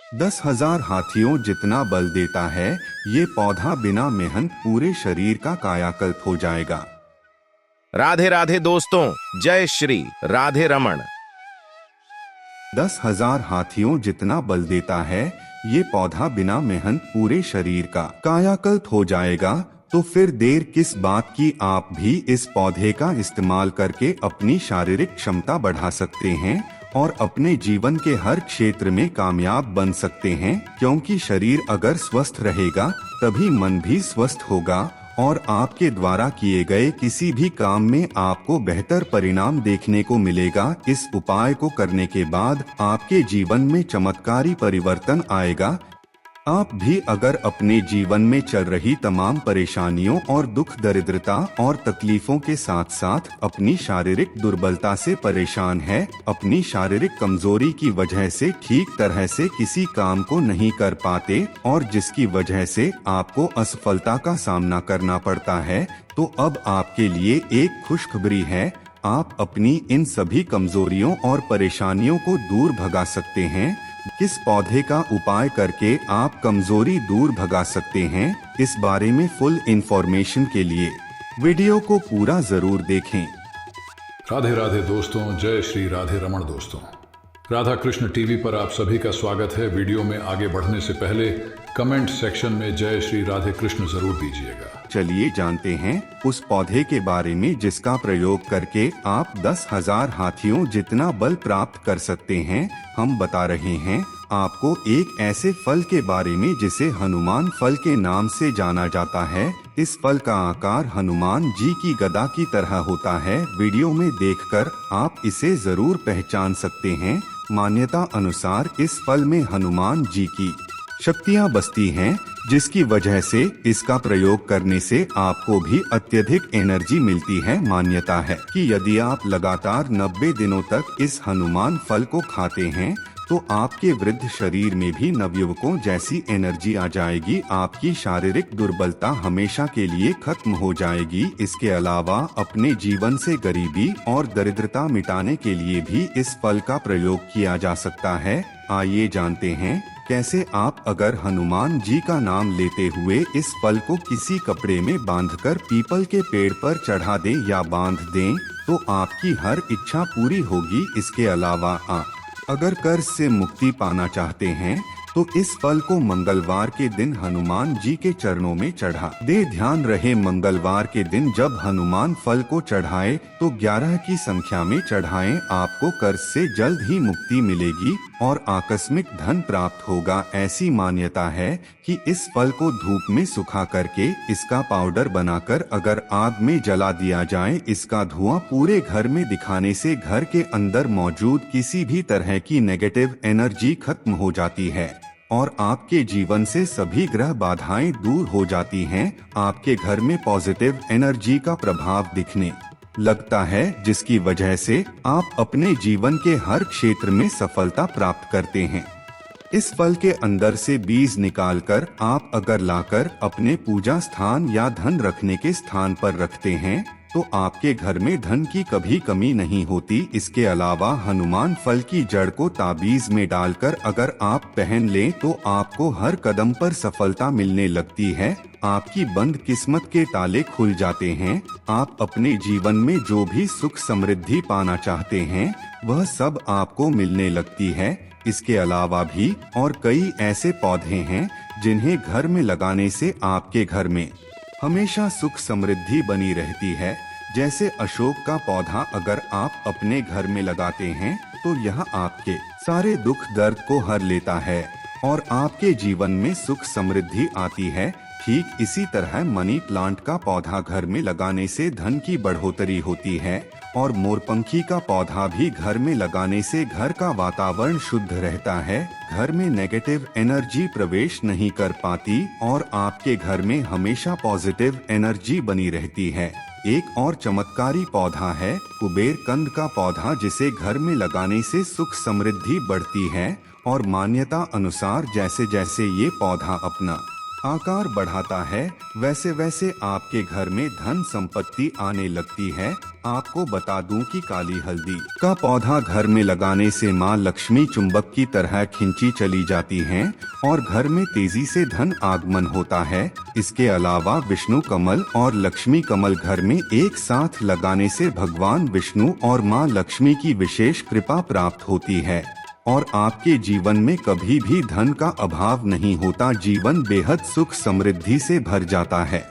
10,000 हाथियों जितना बल देता है ये पौधा, बिना मेहनत पूरे शरीर का कायाकल्प हो जाएगा। राधे राधे दोस्तों, जय श्री राधे रमण। 10,000 हाथियों जितना बल देता है ये पौधा, बिना मेहनत पूरे शरीर का कायाकल्प हो जाएगा। तो फिर देर किस बात की, आप भी इस पौधे का इस्तेमाल करके अपनी शारीरिक क्षमता बढ़ा सकते हैं और अपने जीवन के हर क्षेत्र में कामयाब बन सकते हैं। क्योंकि शरीर अगर स्वस्थ रहेगा तभी मन भी स्वस्थ होगा और आपके द्वारा किए गए किसी भी काम में आपको बेहतर परिणाम देखने को मिलेगा। इस उपाय को करने के बाद आपके जीवन में चमत्कारी परिवर्तन आएगा। आप भी अगर अपने जीवन में चल रही तमाम परेशानियों और दुख, दरिद्रता और तकलीफों के साथ साथ अपनी शारीरिक दुर्बलता से परेशान है, अपनी शारीरिक कमजोरी की वजह से ठीक तरह से किसी काम को नहीं कर पाते और जिसकी वजह से आपको असफलता का सामना करना पड़ता है, तो अब आपके लिए एक खुशखबरी है। आप अपनी इन सभी कमजोरियों और परेशानियों को दूर भगा सकते हैं। किस पौधे का उपाय करके आप कमजोरी दूर भगा सकते हैं, इस बारे में फुल इंफॉर्मेशन के लिए वीडियो को पूरा जरूर देखें। राधे राधे दोस्तों, जय श्री राधे रमण दोस्तों। राधा कृष्ण टीवी पर आप सभी का स्वागत है। वीडियो में आगे बढ़ने से पहले कमेंट सेक्शन में जय श्री राधे कृष्ण जरूर दीजिएगा। चलिए जानते हैं उस पौधे के बारे में जिसका प्रयोग करके आप 10,000 हाथियों जितना बल प्राप्त कर सकते हैं। हम बता रहे हैं आपको एक ऐसे फल के बारे में जिसे हनुमान फल के नाम से जाना जाता है। इस फल का आकार हनुमान जी की गदा की तरह होता है। वीडियो में देखकर आप इसे जरूर पहचान सकते हैं। मान्यता अनुसार इस फल में हनुमान जी की शक्तियाँ बसती हैं, जिसकी वजह से इसका प्रयोग करने से आपको भी अत्यधिक एनर्जी मिलती है। मान्यता है कि यदि आप लगातार 90 दिनों तक इस हनुमान फल को खाते हैं तो आपके वृद्ध शरीर में भी नवयुवकों जैसी एनर्जी आ जाएगी। आपकी शारीरिक दुर्बलता हमेशा के लिए खत्म हो जाएगी। इसके अलावा अपने जीवन से गरीबी और दरिद्रता मिटाने के लिए भी इस फल का प्रयोग किया जा सकता है। आइए जानते हैं कैसे आप अगर हनुमान जी का नाम लेते हुए इस फल को किसी कपड़े में बांधकर पीपल के पेड़ पर चढ़ा दें या बांध दें तो आपकी हर इच्छा पूरी होगी। इसके अलावा आप अगर कर्ज से मुक्ति पाना चाहते हैं तो इस फल को मंगलवार के दिन हनुमान जी के चरणों में चढ़ा दे। ध्यान रहे मंगलवार के दिन जब हनुमान फल को चढ़ाए तो 11 की संख्या में चढ़ाएं। आपको कर्ज से जल्द ही मुक्ति मिलेगी और आकस्मिक धन प्राप्त होगा। ऐसी मान्यता है कि इस फल को धूप में सुखा करके इसका पाउडर बनाकर अगर आग में जला दिया जाए, इसका धुआं पूरे घर में दिखाने से घर के अंदर मौजूद किसी भी तरह की नेगेटिव एनर्जी खत्म हो जाती है और आपके जीवन से सभी ग्रह बाधाएं दूर हो जाती हैं। आपके घर में पॉजिटिव एनर्जी का प्रभाव दिखने लगता है, जिसकी वजह से आप अपने जीवन के हर क्षेत्र में सफलता प्राप्त करते हैं। इस फल के अंदर से बीज निकालकर आप अगर लाकर अपने पूजा स्थान या धन रखने के स्थान पर रखते हैं तो आपके घर में धन की कभी कमी नहीं होती। इसके अलावा हनुमान फल की जड़ को ताबीज में डालकर अगर आप पहन लें तो आपको हर कदम पर सफलता मिलने लगती है। आपकी बंद किस्मत के ताले खुल जाते हैं। आप अपने जीवन में जो भी सुख समृद्धि पाना चाहते हैं वह सब आपको मिलने लगती है। इसके अलावा भी और कई ऐसे पौधे हैं जिन्हें घर में लगाने से आपके घर में हमेशा सुख समृद्धि बनी रहती है। जैसे अशोक का पौधा अगर आप अपने घर में लगाते हैं तो यह आपके सारे दुख दर्द को हर लेता है और आपके जीवन में सुख समृद्धि आती है। ठीक इसी तरह मनी प्लांट का पौधा घर में लगाने से धन की बढ़ोतरी होती है और मोरपंखी का पौधा भी घर में लगाने से घर का वातावरण शुद्ध रहता है। घर में नेगेटिव एनर्जी प्रवेश नहीं कर पाती और आपके घर में हमेशा पॉजिटिव एनर्जी बनी रहती है। एक और चमत्कारी पौधा है कुबेर कंद का पौधा, जिसे घर में लगाने से सुख समृद्धि बढ़ती है और मान्यता अनुसार जैसे जैसे ये पौधा अपना आकार बढ़ाता है, वैसे वैसे आपके घर में धन संपत्ति आने लगती है। आपको बता दूं कि काली हल्दी का पौधा घर में लगाने से मां लक्ष्मी चुंबक की तरह खींची चली जाती हैं और घर में तेजी से धन आगमन होता है। इसके अलावा विष्णु कमल और लक्ष्मी कमल घर में एक साथ लगाने से भगवान विष्णु और मां लक्ष्मी की विशेष कृपा प्राप्त होती है और आपके जीवन में कभी भी धन का अभाव नहीं होता। जीवन बेहद सुख समृद्धि से भर जाता है।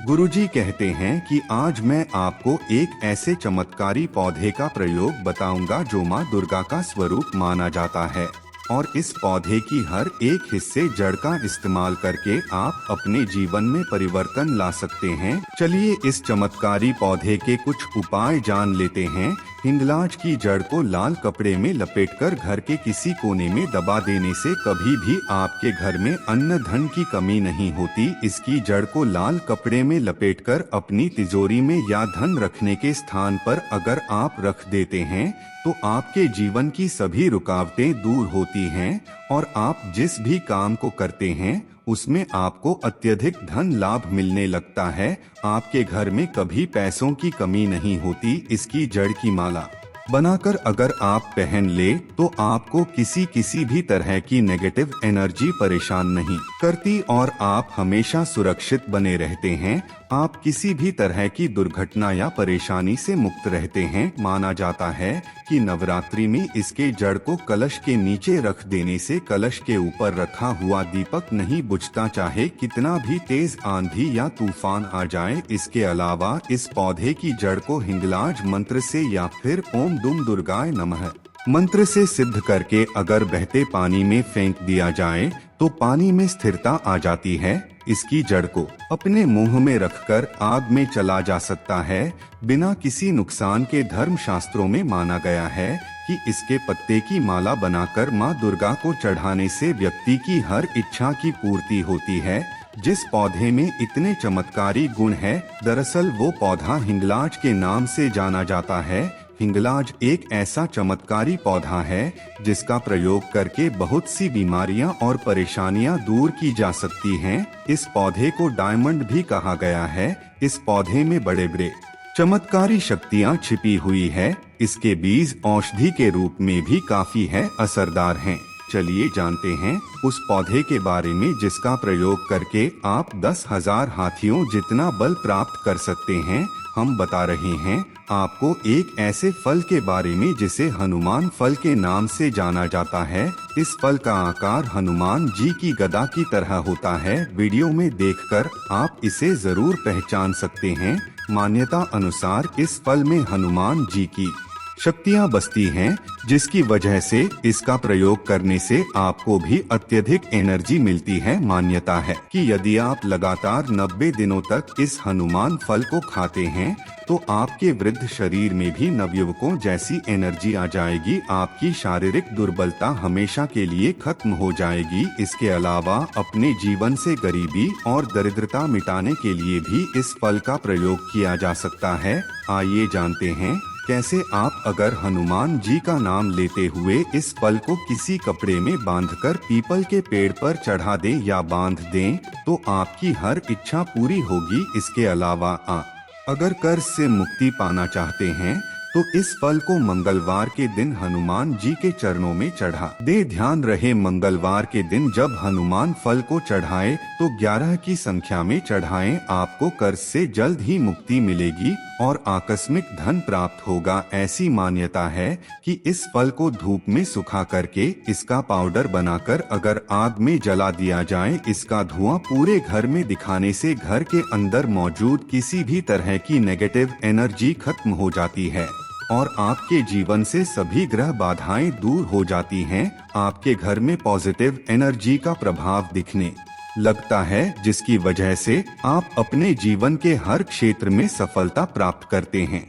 गुरुजी कहते हैं कि आज मैं आपको एक ऐसे चमत्कारी पौधे का प्रयोग बताऊंगा जो मां दुर्गा का स्वरूप माना जाता है और इस पौधे की हर एक हिस्से जड़ का इस्तेमाल करके आप अपने जीवन में परिवर्तन ला सकते हैं। चलिए इस चमत्कारी पौधे के कुछ उपाय जान लेते हैं। हिंगलाज की जड़ को लाल कपड़े में लपेटकर घर के किसी कोने में दबा देने से कभी भी आपके घर में अन्न धन की कमी नहीं होती। इसकी जड़ को लाल कपड़े में लपेटकर अपनी तिजोरी में या धन रखने के स्थान पर अगर आप रख देते हैं तो आपके जीवन की सभी रुकावटें दूर होती हैं और आप जिस भी काम को करते हैं उसमें आपको अत्यधिक धन लाभ मिलने लगता है। आपके घर में कभी पैसों की कमी नहीं होती। इसकी जड़ की माला बनाकर अगर आप पहन ले तो आपको किसी भी तरह की नेगेटिव एनर्जी परेशान नहीं करती और आप हमेशा सुरक्षित बने रहते हैं। आप किसी भी तरह की दुर्घटना या परेशानी से मुक्त रहते हैं। माना जाता है कि नवरात्रि में इसके जड़ को कलश के नीचे रख देने से कलश के ऊपर रखा हुआ दीपक नहीं बुझता, चाहे कितना भी तेज आंधी या तूफान आ जाए। इसके अलावा इस पौधे की जड़ को हिंगलाज मंत्र से या फिर ओम दुम दुर्गाय नमः मंत्र से सिद्ध करके अगर बहते पानी में फेंक दिया जाए तो पानी में स्थिरता आ जाती है। इसकी जड़ को अपने मुंह में रखकर आग में चला जा सकता है बिना किसी नुकसान के। धर्म शास्त्रों में माना गया है कि इसके पत्ते की माला बनाकर मां दुर्गा को चढ़ाने से व्यक्ति की हर इच्छा की पूर्ति होती है। जिस पौधे में इतने चमत्कारी गुण है, दरअसल वो पौधा हिंगलाज के नाम से जाना जाता है। हिंगलाज एक ऐसा चमत्कारी पौधा है जिसका प्रयोग करके बहुत सी बीमारियां और परेशानियां दूर की जा सकती हैं। इस पौधे को डायमंड भी कहा गया है। इस पौधे में बड़े बड़े चमत्कारी शक्तियां छिपी हुई है। इसके बीज औषधि के रूप में भी काफी है असरदार हैं। चलिए जानते हैं उस पौधे के बारे में जिसका प्रयोग करके आप 10,000 हाथियों जितना बल प्राप्त कर सकते हैं। हम बता रहे हैं आपको एक ऐसे फल के बारे में जिसे हनुमान फल के नाम से जाना जाता है। इस फल का आकार हनुमान जी की गदा की तरह होता है। वीडियो में देखकर आप इसे जरूर पहचान सकते हैं। मान्यता अनुसार इस फल में हनुमान जी की शक्तियां बसती हैं, जिसकी वजह से इसका प्रयोग करने से आपको भी अत्यधिक एनर्जी मिलती है। मान्यता है कि यदि आप लगातार 90 दिनों तक इस हनुमान फल को खाते हैं तो आपके वृद्ध शरीर में भी नवयुवकों जैसी एनर्जी आ जाएगी। आपकी शारीरिक दुर्बलता हमेशा के लिए खत्म हो जाएगी। इसके अलावा अपने जीवन से गरीबी और दरिद्रता मिटाने के लिए भी इस फल का प्रयोग किया जा सकता है। आइए जानते हैं कैसे आप अगर हनुमान जी का नाम लेते हुए इस फल को किसी कपड़े में बांधकर पीपल के पेड़ पर चढ़ा दें या बांध दें तो आपकी हर इच्छा पूरी होगी। इसके अलावा आप अगर कर्ज से मुक्ति पाना चाहते हैं तो इस फल को मंगलवार के दिन हनुमान जी के चरणों में चढ़ा दे। ध्यान रहे मंगलवार के दिन जब हनुमान फल को चढ़ाए तो 11 की संख्या में चढ़ाएं। आपको कर्ज से जल्द ही मुक्ति मिलेगी और आकस्मिक धन प्राप्त होगा। ऐसी मान्यता है कि इस फल को धूप में सुखा करके इसका पाउडर बनाकर अगर आग में जला दिया जाए, इसका धुआं पूरे घर में दिखाने से घर के अंदर मौजूद किसी भी तरह की नेगेटिव एनर्जी खत्म हो जाती है और आपके जीवन से सभी ग्रह बाधाएं दूर हो जाती हैं। आपके घर में पॉजिटिव एनर्जी का प्रभाव दिखने लगता है, जिसकी वजह से आप अपने जीवन के हर क्षेत्र में सफलता प्राप्त करते हैं।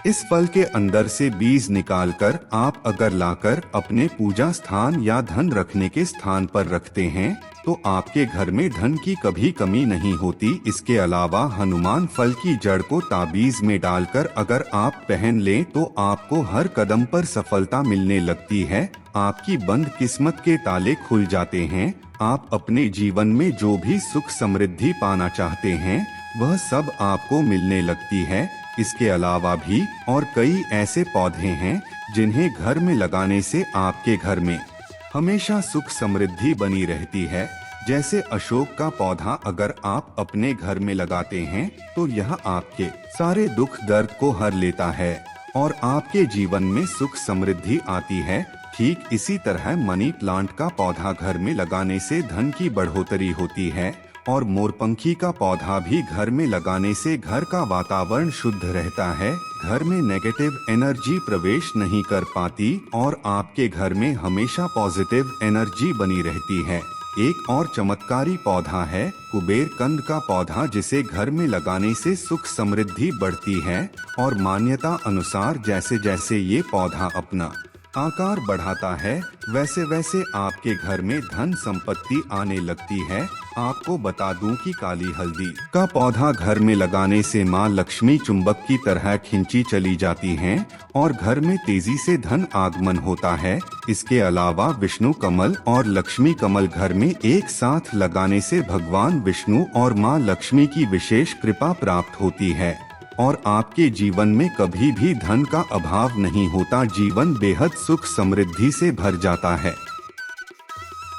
इस फल के अंदर से बीज निकालकर आप अगर लाकर अपने पूजा स्थान या धन रखने के स्थान पर रखते हैं तो आपके घर में धन की कभी कमी नहीं होती। इसके अलावा हनुमान फल की जड़ को ताबीज में डालकर अगर आप पहन लें तो आपको हर कदम पर सफलता मिलने लगती है। आपकी बंद किस्मत के ताले खुल जाते हैं। आप अपने जीवन में जो भी सुख समृद्धि पाना चाहते हैं वह सब आपको मिलने लगती है। इसके अलावा भी और कई ऐसे पौधे हैं जिन्हें घर में लगाने से आपके घर में हमेशा सुख समृद्धि बनी रहती है। जैसे अशोक का पौधा अगर आप अपने घर में लगाते हैं तो यह आपके सारे दुख दर्द को हर लेता है और आपके जीवन में सुख समृद्धि आती है। ठीक इसी तरह मनी प्लांट का पौधा घर में लगाने से धन की बढ़ोतरी होती है और मोरपंखी का पौधा भी घर में लगाने से घर का वातावरण शुद्ध रहता है। घर में नेगेटिव एनर्जी प्रवेश नहीं कर पाती और आपके घर में हमेशा पॉजिटिव एनर्जी बनी रहती है। एक और चमत्कारी पौधा है कुबेर कंद का पौधा, जिसे घर में लगाने से सुख समृद्धि बढ़ती है और मान्यता अनुसार जैसे जैसे ये पौधा अपना आकार बढ़ाता है वैसे वैसे आपके घर में धन संपत्ति आने लगती है। आपको बता दूं कि काली हल्दी का पौधा घर में लगाने से मां लक्ष्मी चुंबक की तरह खींची चली जाती हैं और घर में तेजी से धन आगमन होता है। इसके अलावा विष्णु कमल और लक्ष्मी कमल घर में एक साथ लगाने से भगवान विष्णु और मां लक्ष्मी की विशेष कृपा प्राप्त होती है और आपके जीवन में कभी भी धन का अभाव नहीं होता। जीवन बेहद सुख समृद्धि से भर जाता है।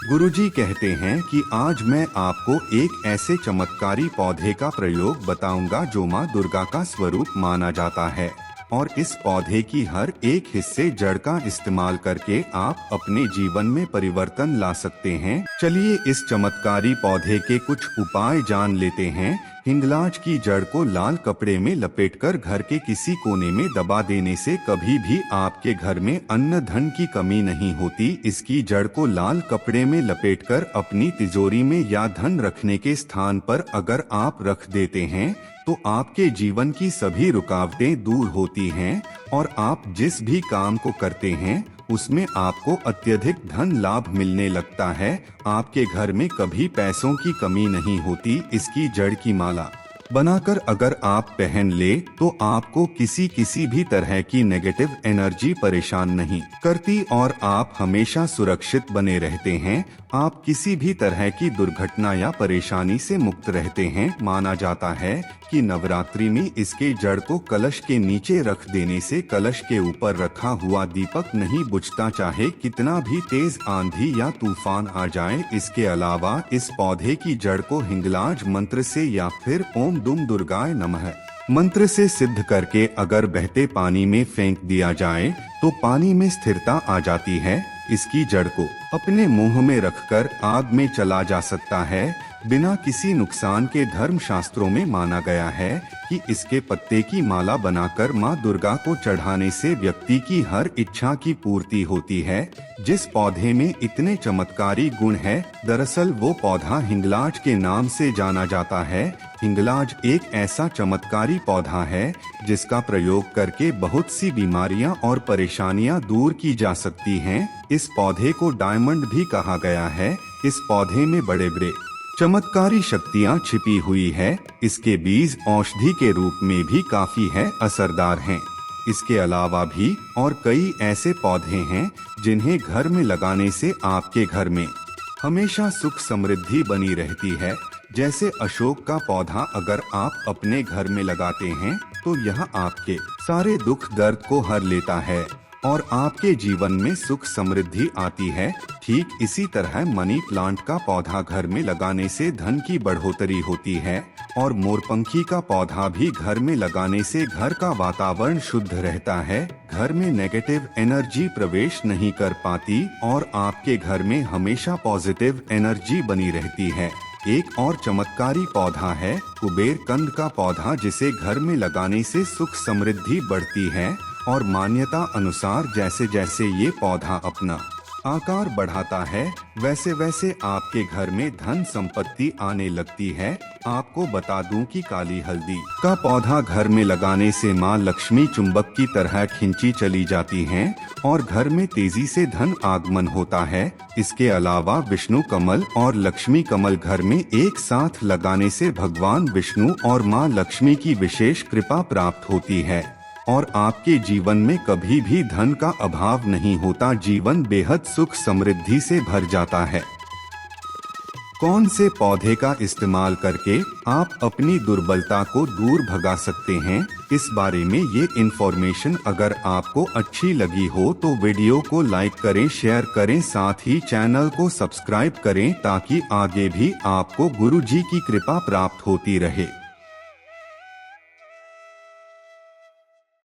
गुरुजी कहते हैं कि आज मैं आपको एक ऐसे चमत्कारी पौधे का प्रयोग बताऊंगा जो मां दुर्गा का स्वरूप माना जाता है और इस पौधे की हर एक हिस्से जड़ का इस्तेमाल करके आप अपने जीवन में परिवर्तन ला सकते हैं। चलिए इस चमत्कारी पौधे के कुछ उपाय जान लेते हैं। हिंगलाज की जड़ को लाल कपड़े में लपेटकर घर के किसी कोने में दबा देने से कभी भी आपके घर में अन्न धन की कमी नहीं होती। इसकी जड़ को लाल कपड़े में लपेटकर अपनी तिजोरी में या धन रखने के स्थान पर अगर आप रख देते हैं तो आपके जीवन की सभी रुकावटें दूर होती हैं और आप जिस भी काम को करते हैं उसमें आपको अत्यधिक धन लाभ मिलने लगता है। आपके घर में कभी पैसों की कमी नहीं होती। इसकी जड़ की माला बनाकर अगर आप पहन ले तो आपको किसी भी तरह की नेगेटिव एनर्जी परेशान नहीं करती और आप हमेशा सुरक्षित बने रहते हैं। आप किसी भी तरह की दुर्घटना या परेशानी से मुक्त रहते हैं। माना जाता है कि नवरात्रि में इसके जड़ को कलश के नीचे रख देने से कलश के ऊपर रखा हुआ दीपक नहीं बुझता, चाहे कितना भी तेज आंधी या तूफान आ जाए। इसके अलावा इस पौधे की जड़ को हिंगलाज मंत्र से या फिर ओम दुम दुर्गाय नमः मंत्र से सिद्ध करके अगर बहते पानी में फेंक दिया जाए तो पानी में स्थिरता आ जाती है। इसकी जड़ को अपने मुंह में रखकर आग में चला जा सकता है बिना किसी नुकसान के। धर्म शास्त्रों में माना गया है कि इसके पत्ते की माला बनाकर मां दुर्गा को चढ़ाने से व्यक्ति की हर इच्छा की पूर्ति होती है। जिस पौधे में इतने चमत्कारी गुण है, दरअसल वो पौधा हिंगलाज के नाम से जाना जाता है। हिंगलाज एक ऐसा चमत्कारी पौधा है जिसका प्रयोग करके बहुत सी बीमारियां और परेशानियां दूर की जा सकती हैं। इस पौधे को डायमंड भी कहा गया है। इस पौधे में बड़े बड़े चमत्कारी शक्तियां छिपी हुई है। इसके बीज औषधि के रूप में भी काफी असरदार हैं। इसके अलावा भी और कई ऐसे पौधे हैं जिन्हें घर में लगाने से आपके घर में हमेशा सुख समृद्धि बनी रहती है। जैसे अशोक का पौधा अगर आप अपने घर में लगाते हैं तो यह आपके सारे दुख दर्द को हर लेता है और आपके जीवन में सुख समृद्धि आती है। ठीक इसी तरह मनी प्लांट का पौधा घर में लगाने से धन की बढ़ोतरी होती है और मोरपंखी का पौधा भी घर में लगाने से घर का वातावरण शुद्ध रहता है। घर में नेगेटिव एनर्जी प्रवेश नहीं कर पाती और आपके घर में हमेशा पॉजिटिव एनर्जी बनी रहती है। एक और चमत्कारी पौधा है कुबेर कंद का पौधा, जिसे घर में लगाने से सुख समृद्धि बढ़ती है और मान्यता अनुसार जैसे जैसे ये पौधा अपना आकार बढ़ाता है वैसे वैसे आपके घर में धन संपत्ति आने लगती है। आपको बता दूं कि काली हल्दी का पौधा घर में लगाने से मां लक्ष्मी चुंबक की तरह खींची चली जाती हैं और घर में तेजी से धन आगमन होता है। इसके अलावा विष्णु कमल और लक्ष्मी कमल घर में एक साथ लगाने से भगवान विष्णु और मां लक्ष्मी की विशेष कृपा प्राप्त होती है और आपके जीवन में कभी भी धन का अभाव नहीं होता। जीवन बेहद सुख समृद्धि से भर जाता है। कौन से पौधे का इस्तेमाल करके आप अपनी दुर्बलता को दूर भगा सकते हैं, इस बारे में ये इन्फॉर्मेशन अगर आपको अच्छी लगी हो तो वीडियो को लाइक करें, शेयर करें, साथ ही चैनल को सब्सक्राइब करें ताकि आगे भी आपको गुरुजी की कृपा प्राप्त होती रहे।